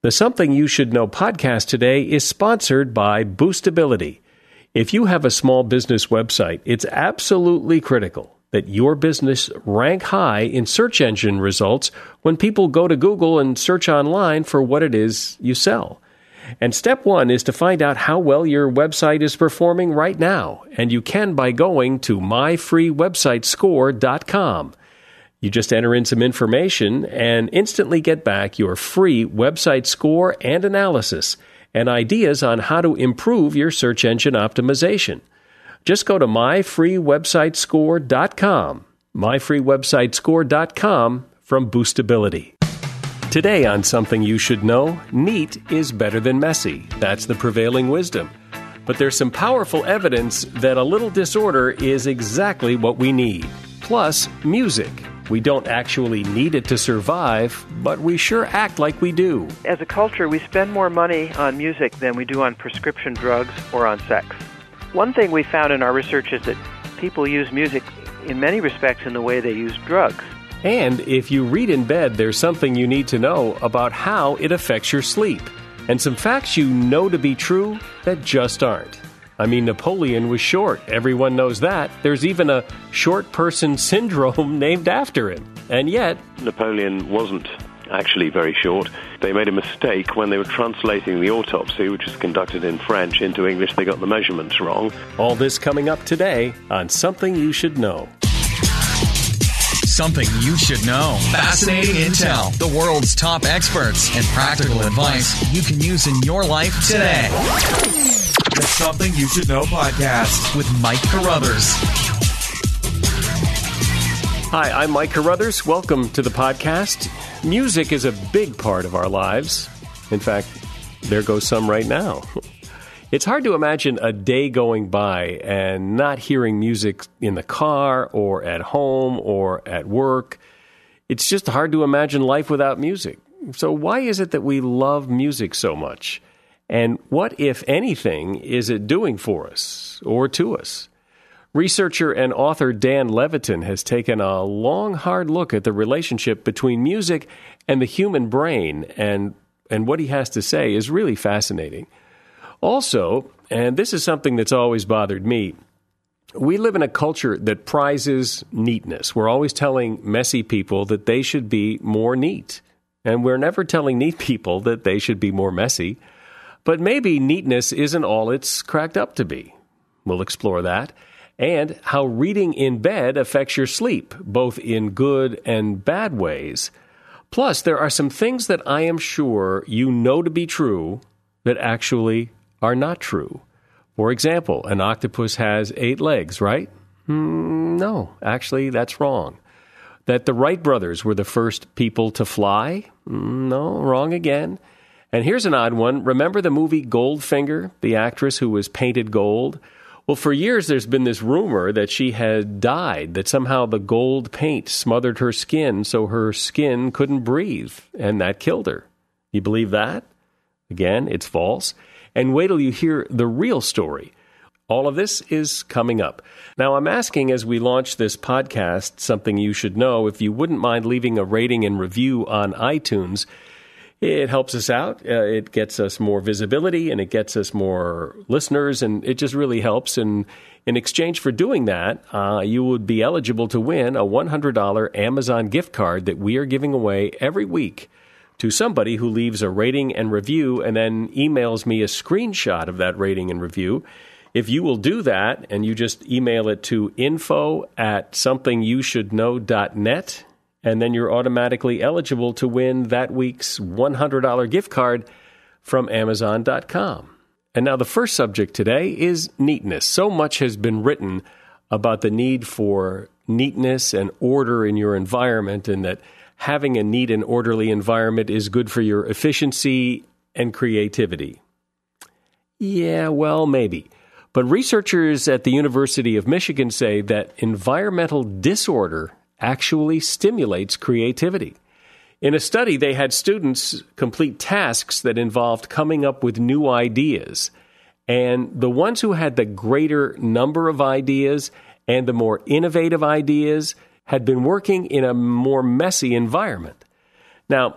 The Something You Should Know podcast today is sponsored by Boostability. If you have a small business website, it's absolutely critical that your business rank high in search engine results when people go to Google and search online for what it is you sell. And step one is to find out how well your website is performing right now, and you can by going to myfreewebsitescore.com. You just enter in some information and instantly get back your free website score and analysis and ideas on how to improve your search engine optimization. Just go to myfreewebsitescore.com, myfreewebsitescore.com from Boostability. Today on Something You Should Know, neat is better than messy. That's the prevailing wisdom. But there's some powerful evidence that a little disorder is exactly what we need. Plus, music. We don't actually need it to survive, but we sure act like we do. As a culture, we spend more money on music than we do on prescription drugs or on sex. One thing we found in our research is that people use music in many respects in the way they use drugs. And if you read in bed, there's something you need to know about how it affects your sleep. And some facts you know to be true that just aren't. I mean, Napoleon was short. Everyone knows that. There's even a short person syndrome named after him. And yet, Napoleon wasn't actually very short. They made a mistake when they were translating the autopsy, which was conducted in French, into English. They got the measurements wrong. All this coming up today on Something You Should Know. Something you should know. Fascinating intel, the world's top experts, and practical advice you can use in your life today. The Something You Should Know podcast with Mike Carruthers. Hi, I'm Mike Carruthers. Welcome to the podcast. Music is a big part of our lives. In fact, there goes some right now. It's hard to imagine a day going by and not hearing music in the car or at home or at work. It's just hard to imagine life without music. So why is it that we love music so much? And what, if anything, is it doing for us or to us? Researcher and author Dan Levitin has taken a long, hard look at the relationship between music and the human brain, and what he has to say is really fascinating. Also, and this is something that's always bothered me, we live in a culture that prizes neatness. We're always telling messy people that they should be more neat, and we're never telling neat people that they should be more messy. But maybe neatness isn't all it's cracked up to be. We'll explore that. And how reading in bed affects your sleep, both in good and bad ways. Plus, there are some things that I am sure you know to be true that actually are not true. For example, an octopus has 8 legs, right? No, actually, that's wrong. That the Wright brothers were the first people to fly? No, wrong again. And here's an odd one. Remember the movie Goldfinger, the actress who was painted gold? Well, for years there's been this rumor that she had died, that somehow the gold paint smothered her skin so her skin couldn't breathe, and that killed her. You believe that? Again, it's false. And wait till you hear the real story. All of this is coming up. Now, I'm asking as we launch this podcast, Something You Should Know, if you wouldn't mind leaving a rating and review on iTunes. It helps us out. It gets us more visibility, and it gets us more listeners, and it just really helps. And in exchange for doing that, you would be eligible to win a $100 Amazon gift card that we are giving away every week to somebody who leaves a rating and review and then emails me a screenshot of that rating and review. If you will do that, and you just email it to info@somethingyoushouldknow.net, and then you're automatically eligible to win that week's $100 gift card from Amazon.com. And now the first subject today is neatness. So much has been written about the need for neatness and order in your environment, and that having a neat and orderly environment is good for your efficiency and creativity. Yeah, well, maybe. But researchers at the University of Michigan say that environmental disorder actually stimulates creativity. In a study, they had students complete tasks that involved coming up with new ideas. And the ones who had the greater number of ideas and the more innovative ideas had been working in a more messy environment. Now,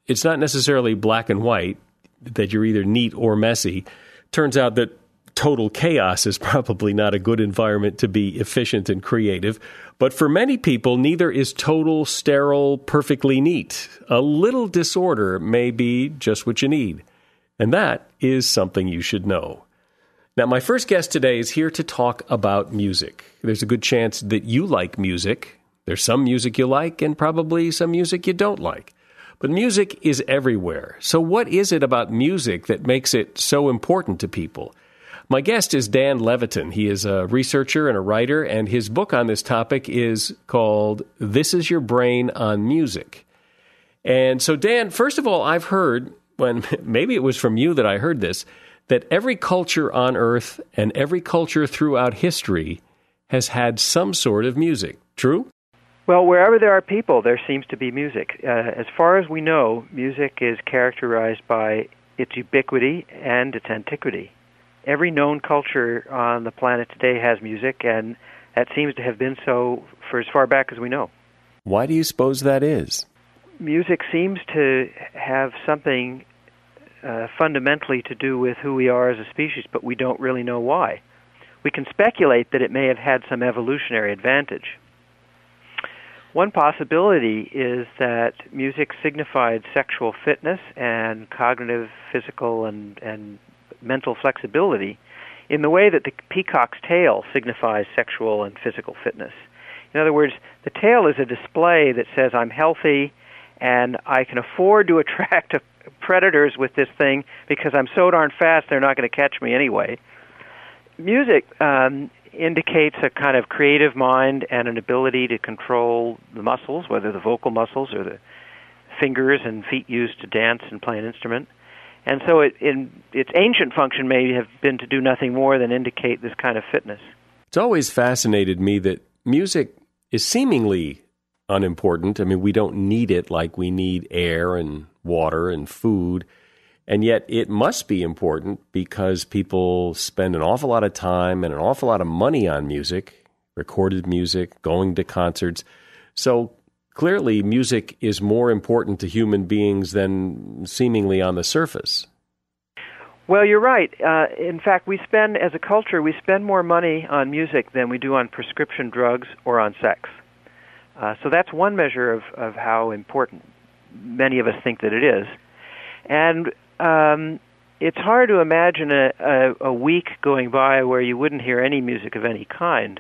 it's not necessarily black and white, that you're either neat or messy. Turns out that total chaos is probably not a good environment to be efficient and creative. But for many people, neither is total, sterile, perfectly neat. A little disorder may be just what you need. And that is something you should know. Now, my first guest today is here to talk about music. There's a good chance that you like music. There's some music you like and probably some music you don't like. But music is everywhere. So what is it about music that makes it so important to people? My guest is Dan Levitin. He is a researcher and a writer, and his book on this topic is called This Is Your Brain on Music. And so, Dan, first of all, I've heard, when maybe it was from you that I heard this, that every culture on Earth and every culture throughout history has had some sort of music. True? Well, wherever there are people, there seems to be music. As far as we know, music is characterized by its ubiquity and its antiquity. Every known culture on the planet today has music, and that seems to have been so for as far back as we know. Why do you suppose that is? Music seems to have something fundamentally to do with who we are as a species, but we don't really know why. We can speculate that it may have had some evolutionary advantage. One possibility is that music signified sexual fitness and cognitive, physical, and mental flexibility in the way that the peacock's tail signifies sexual and physical fitness. In other words, the tail is a display that says I'm healthy and I can afford to attract predators with this thing because I'm so darn fast they're not going to catch me anyway. Music indicates a kind of creative mind and an ability to control the muscles, whether the vocal muscles or the fingers and feet used to dance and play an instrument. And so its ancient function may have been to do nothing more than indicate this kind of fitness. It's always fascinated me that music is seemingly unimportant. I mean, we don't need it like we need air and water and food. And yet it must be important because people spend an awful lot of time and an awful lot of money on music, recorded music, going to concerts. So clearly music is more important to human beings than seemingly on the surface. Well, you're right. In fact, as a culture, we spend more money on music than we do on prescription drugs or on sex. So that's one measure of how important many of us think that it is. And it's hard to imagine a week going by where you wouldn't hear any music of any kind.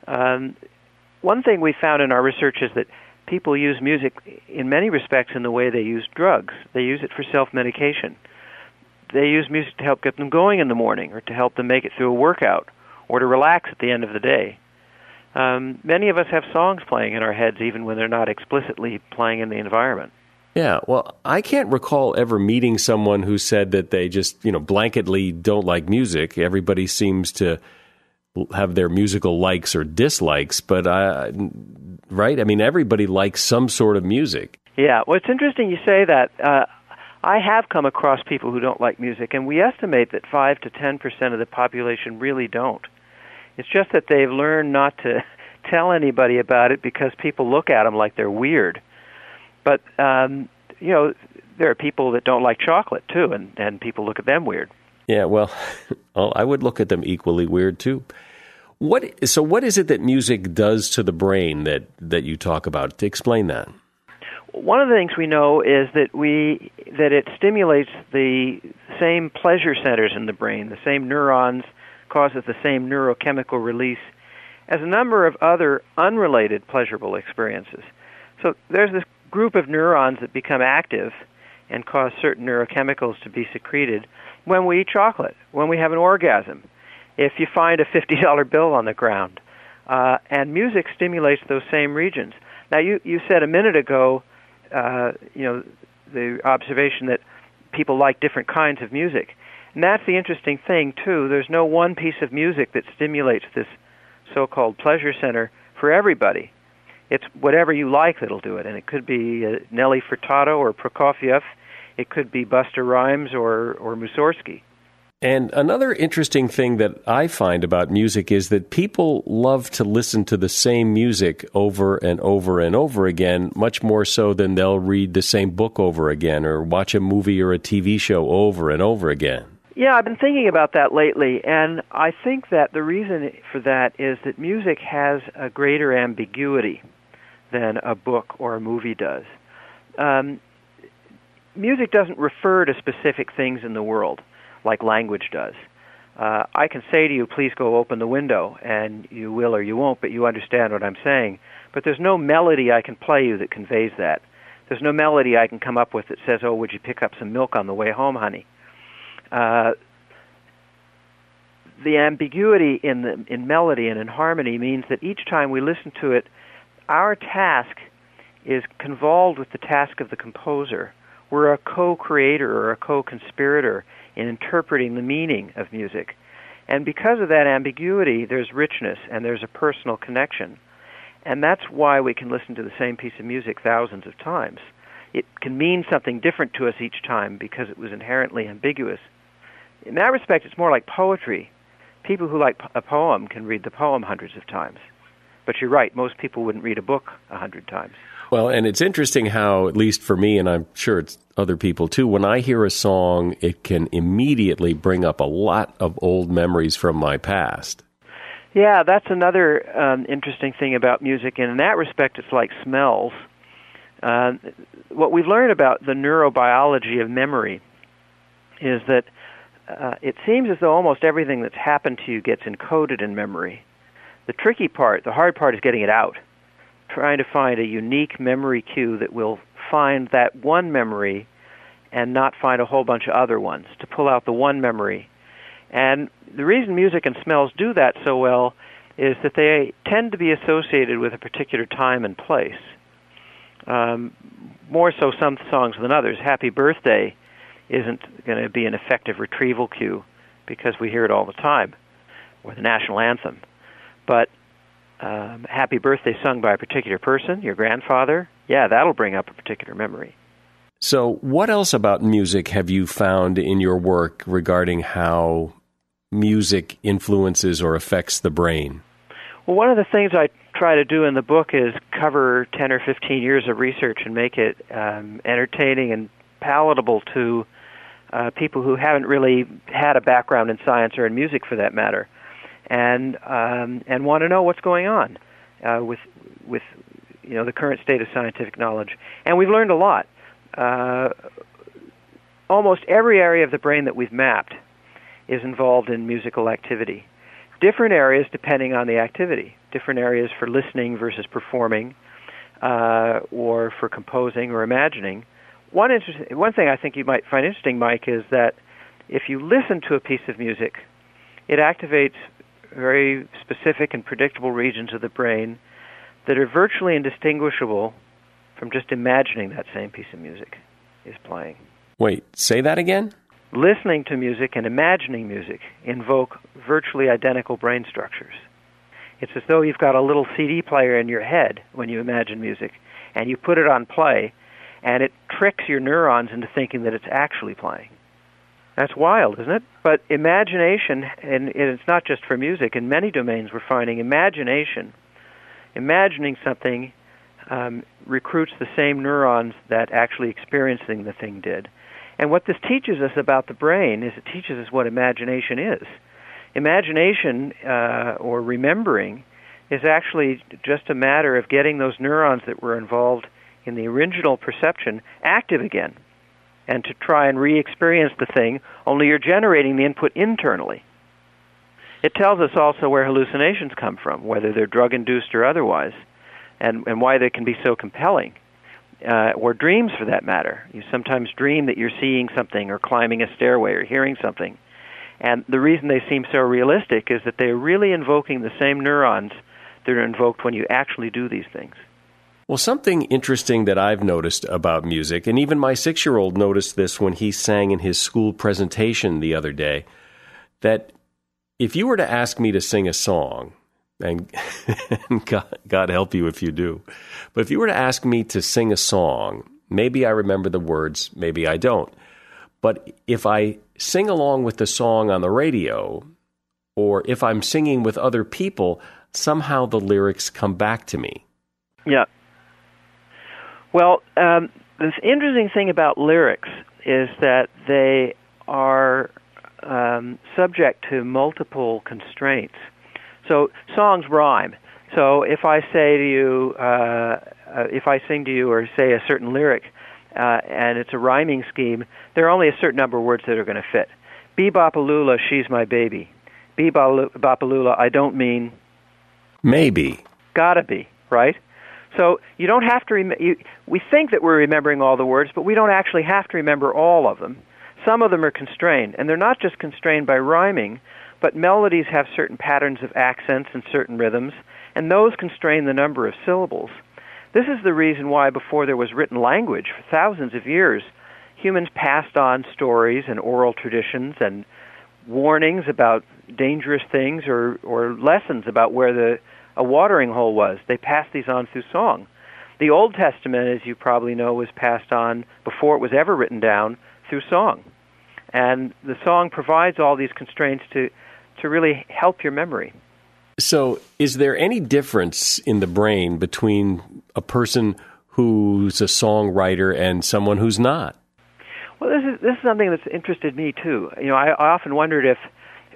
One thing we found in our research is that people use music in many respects in the way they use drugs. They use it for self-medication. They use music to help get them going in the morning or to help them make it through a workout or to relax at the end of the day. Many of us have songs playing in our heads even when they're not explicitly playing in the environment. Yeah, well, I can't recall ever meeting someone who said that they just, blanketly don't like music. Everybody seems to have their musical likes or dislikes, but, right? I mean, everybody likes some sort of music. Yeah, well, it's interesting you say that. I have come across people who don't like music, and we estimate that 5 to 10% of the population really don't. It's just that they've learned not to tell anybody about it because people look at them like they're weird. But, there are people that don't like chocolate, too, and people look at them weird. Yeah, well, I would look at them equally weird, too. So what is it that music does to the brain that you talk about? Explain that. One of the things we know is that it stimulates the same pleasure centers in the brain, the same neurons, causes the same neurochemical release as a number of other unrelated pleasurable experiences. So there's this group of neurons that become active and cause certain neurochemicals to be secreted when we eat chocolate, when we have an orgasm, if you find a $50 bill on the ground. And music stimulates those same regions. Now, you said a minute ago, the observation that people like different kinds of music. And that's the interesting thing, too. There's no one piece of music that stimulates this so-called pleasure center for everybody. It's whatever you like that'll do it, and it could be Nelly Furtado or Prokofiev. It could be Busta Rhymes or Mussorgsky. And another interesting thing that I find about music is that people love to listen to the same music over and over and over again, much more so than they'll read the same book over again or watch a movie or a TV show over and over again. Yeah, I've been thinking about that lately, and I think that the reason for that is that music has a greater ambiguity than a book or a movie does. Music doesn't refer to specific things in the world like language does. I can say to you, please go open the window, and you will or you won't, but you understand what I'm saying. But there's no melody I can play you that conveys that. There's no melody I can come up with that says, oh, would you pick up some milk on the way home, honey? The ambiguity in melody and in harmony means that each time we listen to it, our task is convolved with the task of the composer. We're a co-creator or a co-conspirator in interpreting the meaning of music. And because of that ambiguity, there's richness and there's a personal connection. And that's why we can listen to the same piece of music thousands of times. It can mean something different to us each time because it was inherently ambiguous. In that respect, it's more like poetry. People who like a poem can read the poem hundreds of times. But you're right, most people wouldn't read a book 100 times. Well, and it's interesting how, at least for me, and I'm sure it's other people too, when I hear a song, it can immediately bring up a lot of old memories from my past. Yeah, that's another interesting thing about music, and in that respect, it's like smells. What we've learned about the neurobiology of memory is that it seems as though almost everything that's happened to you gets encoded in memory. The tricky part, the hard part, is getting it out, trying to find a unique memory cue that will find that one memory and not find a whole bunch of other ones, to pull out the one memory. And the reason music and smells do that so well is that they tend to be associated with a particular time and place. More so some songs than others. Happy Birthday isn't going to be an effective retrieval cue because we hear it all the time, or the national anthem. But Happy Birthday sung by a particular person, your grandfather, yeah, that'll bring up a particular memory. So what else about music have you found in your work regarding how music influences or affects the brain? Well, one of the things I try to do in the book is cover 10 or 15 years of research and make it entertaining and palatable to people who haven't really had a background in science or in music, for that matter, and want to know what's going on with the current state of scientific knowledge. And we've learned a lot. Almost every area of the brain that we've mapped is involved in musical activity. Different areas depending on the activity. Different areas for listening versus performing, or for composing or imagining. One thing I think you might find interesting, Mike, is that if you listen to a piece of music, it activates very specific and predictable regions of the brain that are virtually indistinguishable from just imagining that same piece of music is playing. Wait, say that again? Listening to music and imagining music invoke virtually identical brain structures. It's as though you've got a little CD player in your head when you imagine music, and you put it on play, and it tricks your neurons into thinking that it's actually playing. That's wild, isn't it? But imagination, and it's not just for music, in many domains we're finding imagining something recruits the same neurons that actually experiencing the thing did. And what this teaches us about the brain is it teaches us what imagination is. Imagination, or remembering, is actually just a matter of getting those neurons that were involved in the original perception active again, and to try and re-experience the thing, only you're generating the input internally. It tells us also where hallucinations come from, whether they're drug-induced or otherwise, and why they can be so compelling. Or dreams, for that matter. You sometimes dream that you're seeing something or climbing a stairway or hearing something. And the reason they seem so realistic is that they're really invoking the same neurons that are invoked when you actually do these things. Well, something interesting that I've noticed about music, and even my 6-year-old noticed this when he sang in his school presentation the other day, that if you were to ask me to sing a song, and God help you if you do, but if you were to ask me to sing a song, maybe I remember the words, maybe I don't. But if I sing along with the song on the radio, or if I'm singing with other people, somehow the lyrics come back to me. Yeah. Well, the interesting thing about lyrics is that they are subject to multiple constraints. So songs rhyme. So if I say to you, if I sing to you or say a certain lyric, and it's a rhyming scheme, there are only a certain number of words that are going to fit. Bee-bop-a-lula, she's my baby. Bee-bop-a-lula, I don't mean... Maybe. Gotta be, right? So you don't have to... we think that we're remembering all the words, but we don't actually have to remember all of them. Some of them are constrained, and they're not just constrained by rhyming, but melodies have certain patterns of accents and certain rhythms, and those constrain the number of syllables. This is the reason why before there was written language, for thousands of years, humans passed on stories and oral traditions and warnings about dangerous things or lessons about where a watering hole was. They passed these on through song. The Old Testament, as you probably know, was passed on before it was ever written down through song. And the song provides all these constraints to really help your memory. So is there any difference in the brain between a person who's a songwriter and someone who's not? Well, this is something that's interested me, too. I often wondered if,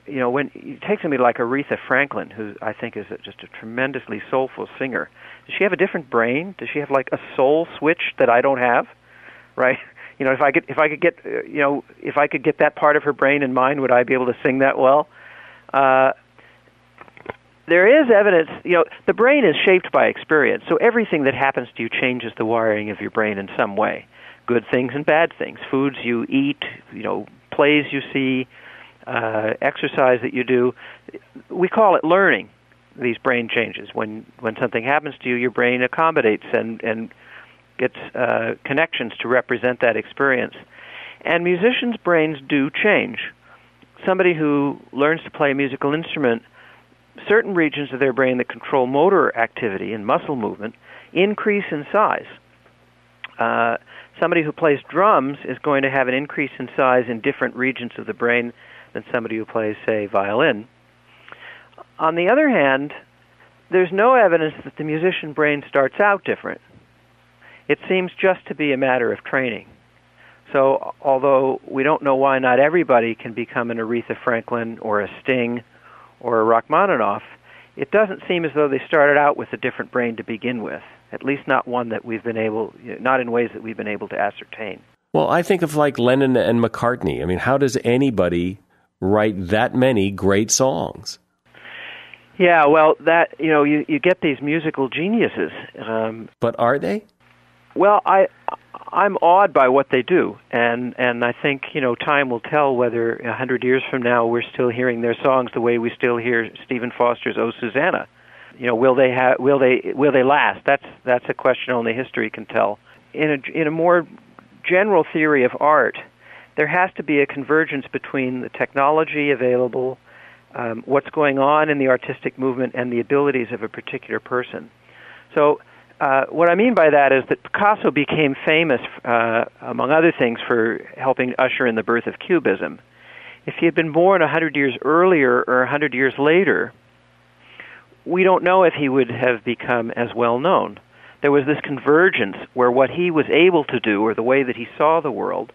when you take somebody like Aretha Franklin, who I think is just a tremendously soulful singer, does she have a different brain? Does she have like a soul switch that I don't have? Right? If I could get that part of her brain in mind, would I be able to sing that well? There is evidence, the brain is shaped by experience, so everything that happens to you changes the wiring of your brain in some way. Good things and bad things, foods you eat, plays you see, exercise that you do. We call it learning, these brain changes. When something happens to you, your brain accommodates and gets connections to represent that experience. And musicians' brains do change. Somebody who learns to play a musical instrument, certain regions of their brain that control motor activity and muscle movement increase in size. Somebody who plays drums is going to have an increase in size in different regions of the brain than somebody who plays, say, violin. On the other hand, there's no evidence that the musician brain starts out different. It seems just to be a matter of training. So although we don't know why not everybody can become an Aretha Franklin or a Sting or a Rachmaninoff, it doesn't seem as though they started out with a different brain to begin with, at least not one that we've been able, not in ways that we've been able to ascertain. Well, I think of like Lennon and McCartney. I mean, how does anybody write that many great songs? Yeah, well, that you get these musical geniuses. But are they? Well, I'm awed by what they do, and I think time will tell whether 100 years from now we're still hearing their songs the way we still hear Stephen Foster's "Oh Susanna." Will they last? That's a question only history can tell. In a more general theory of art, there has to be a convergence between the technology available, what's going on in the artistic movement, and the abilities of a particular person. So. What I mean by that is that Picasso became famous, among other things, for helping usher in the birth of Cubism. If he had been born 100 years earlier or 100 years later, we don't know if he would have become as well known. There was this convergence where what he was able to do, or the way that he saw the world,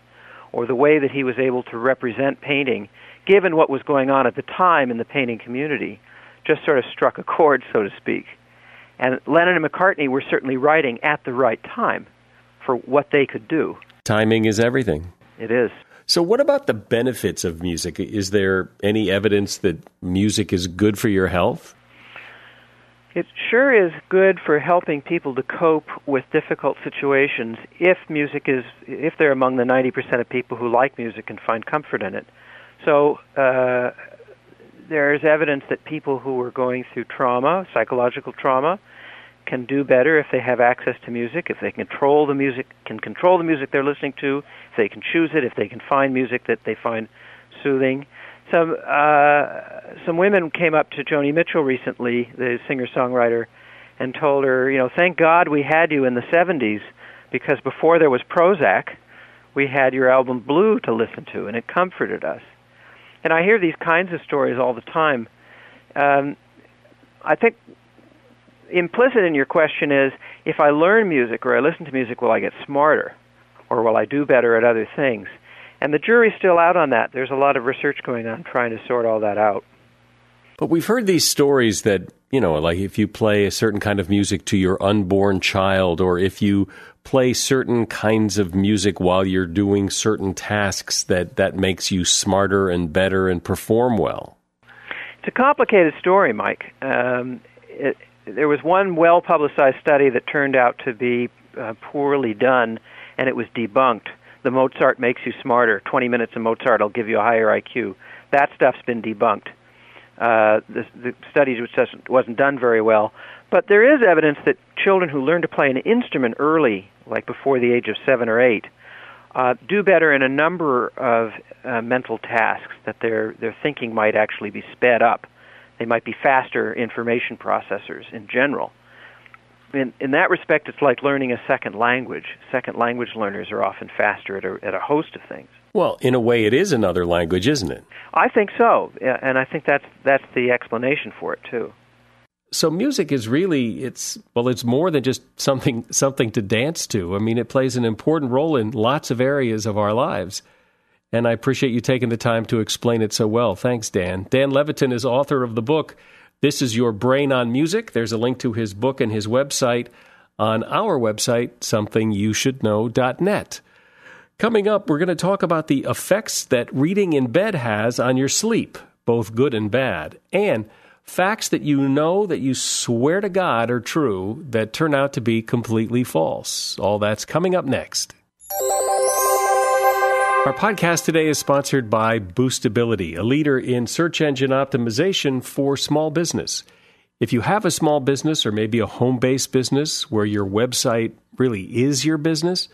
or the way that he was able to represent painting, given what was going on at the time in the painting community, just sort of struck a chord, so to speak. And Lennon and McCartney were certainly writing at the right time for what they could do. Timing is everything. It is. So what about the benefits of music? Is there any evidence that music is good for your health? It sure is good for helping people to cope with difficult situations if they're among the 90% of people who like music and find comfort in it. So there's evidence that people who are going through trauma, psychological trauma, can do better if they have access to music, if they can control the music they're listening to, if they can choose it, if they can find music that they find soothing. Some women came up to Joni Mitchell recently, the singer-songwriter, and told her, thank God we had you in the 70s, because before there was Prozac, we had your album Blue to listen to, and it comforted us. And I hear these kinds of stories all the time. I think implicit in your question is, if I learn music or I listen to music, will I get smarter? Or will I do better at other things? And the jury's still out on that. There's a lot of research going on trying to sort all that out. But we've heard these stories that, like if you play a certain kind of music to your unborn child, or if you play certain kinds of music while you're doing certain tasks, that makes you smarter and better and perform well. It's a complicated story, Mike. There was one well-publicized study that turned out to be poorly done, and it was debunked. The Mozart makes you smarter. 20 minutes of Mozart will give you a higher IQ. That stuff's been debunked. The studies which wasn't done very well. But there is evidence that children who learn to play an instrument early, like before the age of 7 or 8, do better in a number of mental tasks, that their thinking might actually be sped up. They might be faster information processors in general. In that respect, it's like learning a second language. Second language learners are often faster at a host of things. Well, in a way, it is another language, isn't it? I think so, and I think that's the explanation for it too. So music is really it's more than just something to dance to. I mean, it plays an important role in lots of areas of our lives. And I appreciate you taking the time to explain it so well. Thanks, Dan. Dan Levitin is author of the book, This Is Your Brain on Music. There's a link to his book and his website on our website, somethingyousshouldknow.net. Coming up, we're going to talk about the effects that reading in bed has on your sleep, both good and bad, and facts that you know that you swear to God are true that turn out to be completely false. All that's coming up next. Our podcast today is sponsored by Boostability, a leader in search engine optimization for small business. If you have a small business or maybe a home-based business where your website really is your business,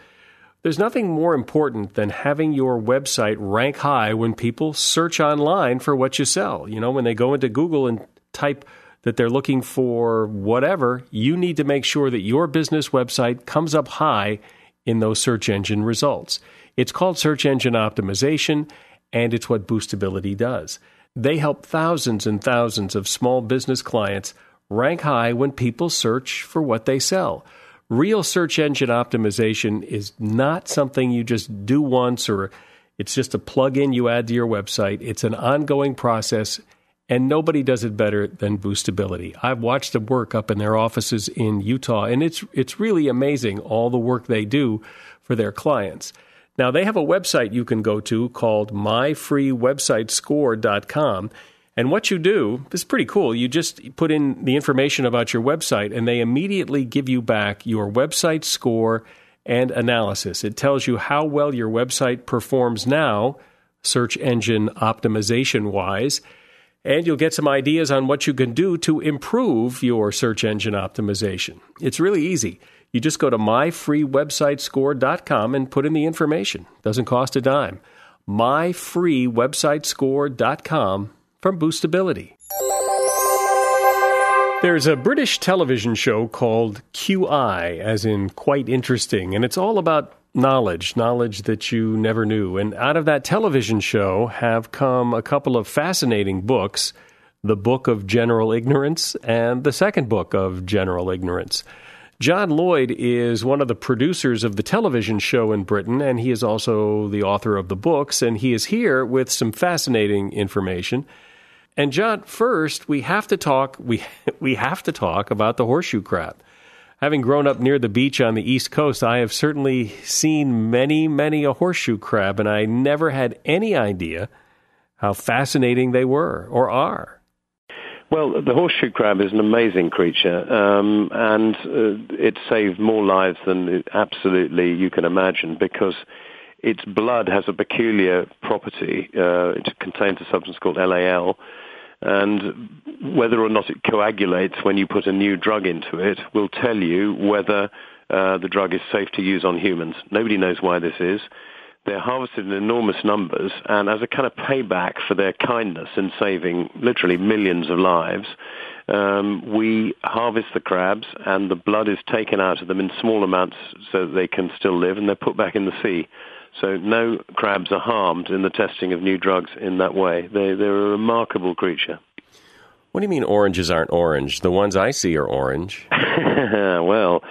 there's nothing more important than having your website rank high when people search online for what you sell. When they go into Google and type that they're looking for whatever, you need to make sure that your business website comes up high in those search engine results. It's called search engine optimization, and it's what Boostability does. They help thousands and thousands of small business clients rank high when people search for what they sell. Real search engine optimization is not something you just do once or it's just a plug-in you add to your website. It's an ongoing process, and nobody does it better than Boostability. I've watched them work up in their offices in Utah, and it's really amazing all the work they do for their clients. Now, they have a website you can go to called myfreewebsitescore.com. And what you do is pretty cool. You just put in the information about your website, and they immediately give you back your website score and analysis. It tells you how well your website performs now, search engine optimization-wise, and you'll get some ideas on what you can do to improve your search engine optimization. It's really easy. You just go to myfreewebsitescore.com and put in the information. Doesn't cost a dime. myfreewebsitescore.com from Boostability. There's a British television show called QI, as in quite interesting, and it's all about knowledge that you never knew. And out of that television show have come a couple of fascinating books, the Book of General Ignorance and the second book of General Ignorance. John Lloyd is one of the producers of the television show in Britain, and he is also the author of the books, and he is here with some fascinating information. And John, first, we have to talk about the horseshoe crab. Having grown up near the beach on the East Coast, I have certainly seen many a horseshoe crab, and I never had any idea how fascinating they were or are. Well, the horseshoe crab is an amazing creature, and it saved more lives than absolutely you can imagine, because its blood has a peculiar property. It contains a substance called LAL, and whether or not it coagulates when you put a new drug into it will tell you whether the drug is safe to use on humans. Nobody knows why this is. They're harvested in enormous numbers, and as a kind of payback for their kindness in saving literally millions of lives, we harvest the crabs, and the blood is taken out of them in small amounts so that they can still live, and they're put back in the sea. So no crabs are harmed in the testing of new drugs in that way. They're a remarkable creature. What do you mean oranges aren't orange? The ones I see are orange. Well,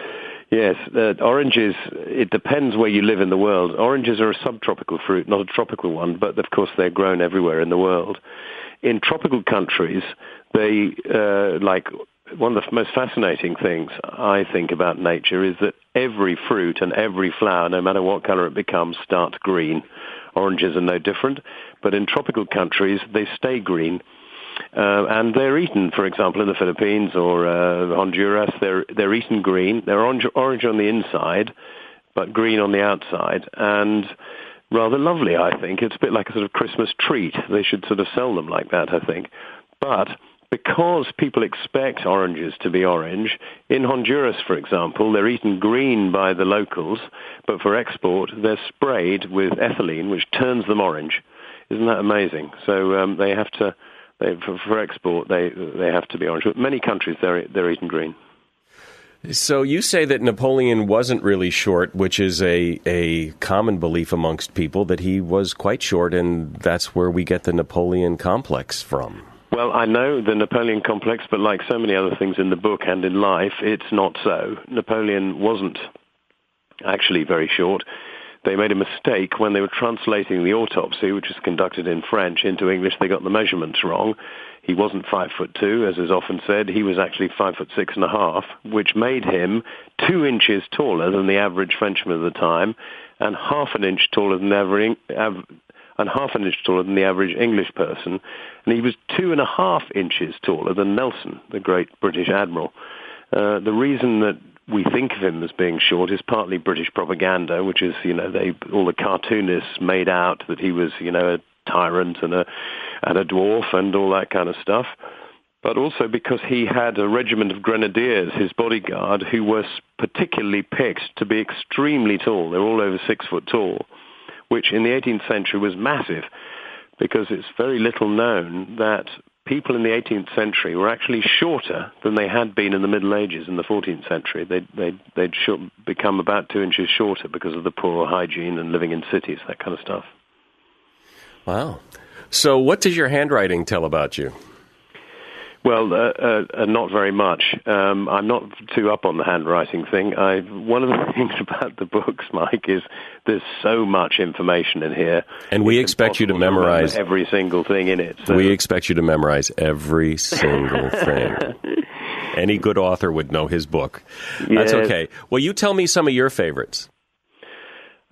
yes, oranges, it depends where you live in the world. Oranges are a subtropical fruit, not a tropical one, but of course they're grown everywhere in the world. In tropical countries, they, one of the most fascinating things I think about nature is that every fruit and every flower, no matter what color it becomes, starts green. Oranges are no different, but in tropical countries, they stay green. And they're eaten, for example, in the Philippines or Honduras. They're eaten green. They're orange on the inside, but green on the outside. And rather lovely, I think. It's a bit like a sort of Christmas treat. They should sort of sell them like that, I think. But because people expect oranges to be orange, in Honduras, for example, they're eaten green by the locals, but for export, they're sprayed with ethylene, which turns them orange. Isn't that amazing? So they have to... For export, they have to be orange. But many countries, they're eaten green. So you say that Napoleon wasn't really short, which is a common belief amongst people, that he was quite short, and that's where we get the Napoleon complex from. Well, I know the Napoleon complex, but like so many other things in the book and in life, it's not so. Napoleon wasn't actually very short. They made a mistake when they were translating the autopsy, which was conducted in French, into English. They got the measurements wrong. He wasn't 5'2", as is often said. He was actually 5'6.5", which made him 2 inches taller than the average Frenchman of the time, and half an inch taller than the average English person. And he was 2.5 inches taller than Nelson, the great British admiral. The reason that we think of him as being short is partly British propaganda, which is, all the cartoonists made out that he was, a tyrant and a dwarf and all that kind of stuff. But also because he had a regiment of grenadiers, his bodyguard, who were particularly picked to be extremely tall. They're all over 6 foot tall, which in the 18th century was massive, because it's very little known that people in the 18th century were actually shorter than they had been in the Middle Ages in the 14th century. They'd become about 2 inches shorter because of the poor hygiene and living in cities, that kind of stuff. Wow. So what does your handwriting tell about you? Well, not very much. I'm not too up on the handwriting thing. One of the things about the books, Mike, is there's so much information in here. And we expect you to memorize every single thing in it. So. We expect you to memorize every single thing. Any good author would know his book. That's okay. Well, you tell me some of your favorites.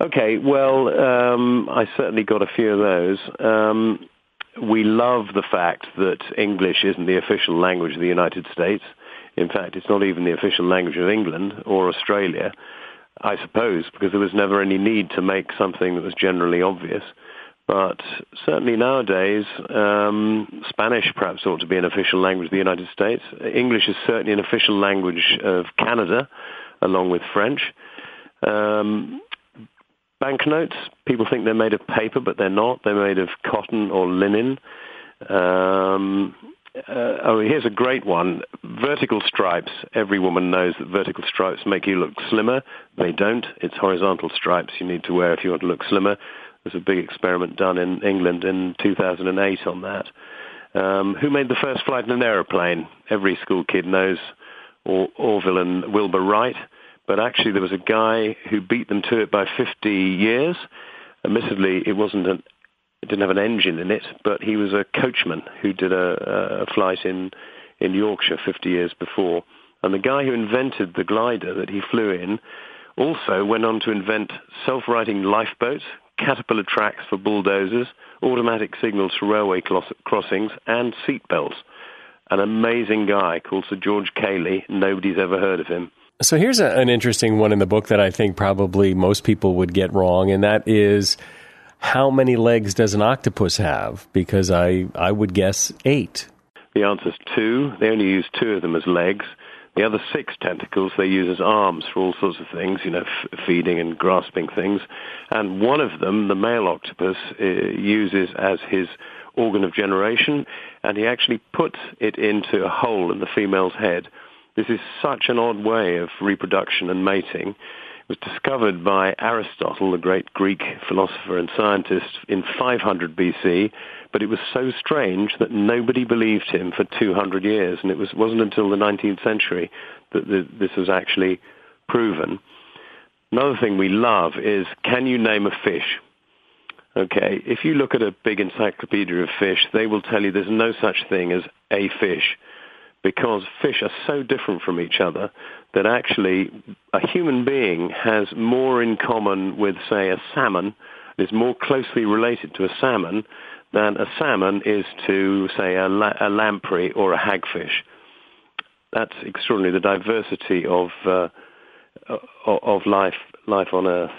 Okay, well, I certainly got a few of those. We love the fact that English isn't the official language of the United States. In fact, it's not even the official language of England or Australia, I suppose, because there was never any need to make something that was generally obvious. But certainly nowadays, Spanish perhaps ought to be an official language of the United States. English is certainly an official language of Canada, along with French. Banknotes, people think they're made of paper, but they're not. They're made of cotton or linen. Here's a great one. Vertical stripes. Every woman knows that vertical stripes make you look slimmer. They don't. It's horizontal stripes you need to wear if you want to look slimmer. There's a big experiment done in England in 2008 on that. Who made the first flight in an aeroplane? Every school kid knows Orville and Wilbur Wright. But actually, there was a guy who beat them to it by 50 years. Admittedly, it didn't have an engine in it, but he was a coachman who did a flight in Yorkshire 50 years before. And the guy who invented the glider that he flew in also went on to invent self-righting lifeboats, caterpillar tracks for bulldozers, automatic signals for railway crossings, and seat belts. An amazing guy called Sir George Cayley. Nobody's ever heard of him. So here's an interesting one in the book that I think probably most people would get wrong, and that is, how many legs does an octopus have? Because I would guess 8. The answer's 2. They only use 2 of them as legs. The other 6 tentacles they use as arms for all sorts of things, feeding and grasping things. And one of them, the male octopus, uses as his organ of generation, and he actually puts it into a hole in the female's head. This is such an odd way of reproduction and mating, was discovered by Aristotle, the great Greek philosopher and scientist, in 500 BC, but it was so strange that nobody believed him for 200 years, and it wasn't until the 19th century that this was actually proven. Another thing we love is, can you name a fish? Okay, if you look at a big encyclopedia of fish, they will tell you there's no such thing as a fish, because fish are so different from each other that actually a human being has more in common with, say, a salmon, is more closely related to a salmon than a salmon is to, say, a lamprey or a hagfish. That's extraordinary, the diversity of life on Earth.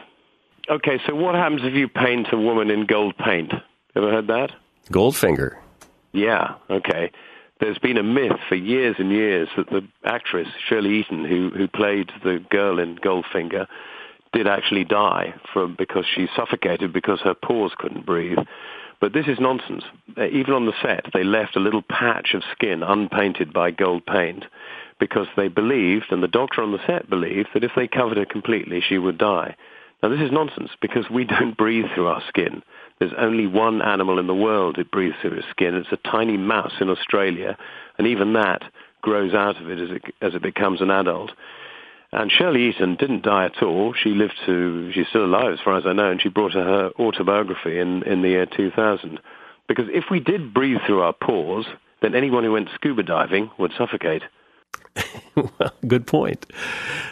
Okay, so what happens if you paint a woman in gold paint? Ever heard that? Goldfinger. Yeah, okay. There's been a myth for years and years that the actress Shirley Eaton, who played the girl in Goldfinger, did actually die because she suffocated because her pores couldn't breathe. But this is nonsense. Even on the set, they left a little patch of skin unpainted by gold paint because they believed, and the doctor on the set believed, that if they covered her completely, she would die. Now, this is nonsense because we don't breathe through our skin. There's only one animal in the world that breathes through its skin. It's a tiny mouse in Australia, and even that grows out of it as it becomes an adult. And Shirley Eaton didn't die at all. She's still alive as far as I know, and she brought her autobiography in the year 2000. Because if we did breathe through our pores, then anyone who went scuba diving would suffocate. Well, good point.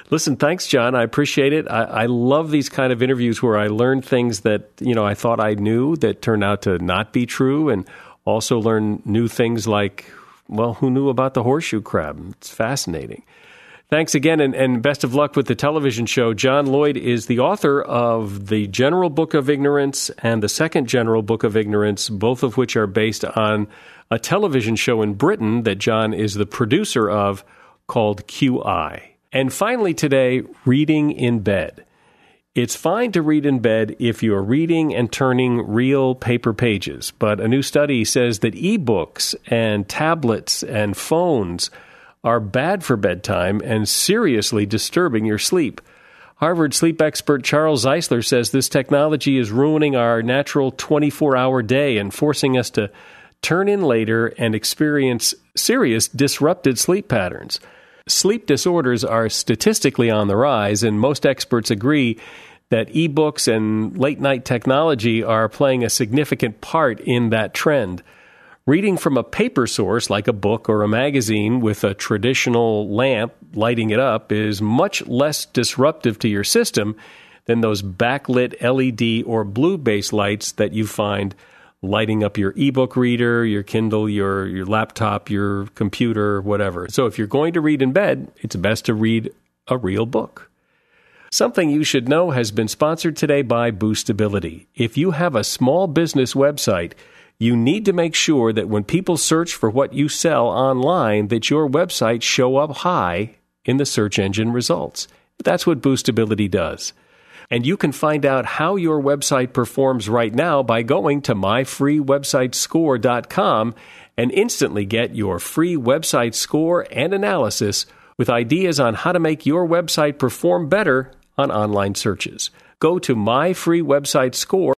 Listen, thanks, John. I appreciate it. I love these kind of interviews where I learn things that, I thought I knew that turned out to not be true, and also learn new things like, well, who knew about the horseshoe crab? It's fascinating. Thanks again, and best of luck with the television show. John Lloyd is the author of the General Book of Ignorance and the Second General Book of Ignorance, both of which are based on a television show in Britain that John is the producer of, called QI. And finally today, reading in bed. It's fine to read in bed if you're reading and turning real paper pages, but a new study says that ebooks and tablets and phones are bad for bedtime and seriously disturbing your sleep. Harvard sleep expert Charles Zeisler says this technology is ruining our natural 24-hour day and forcing us to turn in later and experience serious disrupted sleep patterns. Sleep disorders are statistically on the rise, and most experts agree that ebooks and late-night technology are playing a significant part in that trend. Reading from a paper source like a book or a magazine with a traditional lamp lighting it up is much less disruptive to your system than those backlit LED or blue-based lights that you find lighting up your ebook reader, your Kindle, your laptop, your computer, whatever. So if you're going to read in bed, it's best to read a real book. Something You Should Know has been sponsored today by Boostability. If you have a small business website, you need to make sure that when people search for what you sell online, that your website show up high in the search engine results. That's what Boostability does. And you can find out how your website performs right now by going to myfreewebsitescore.com and instantly get your free website score and analysis with ideas on how to make your website perform better on online searches. Go to myfreewebsitescore.com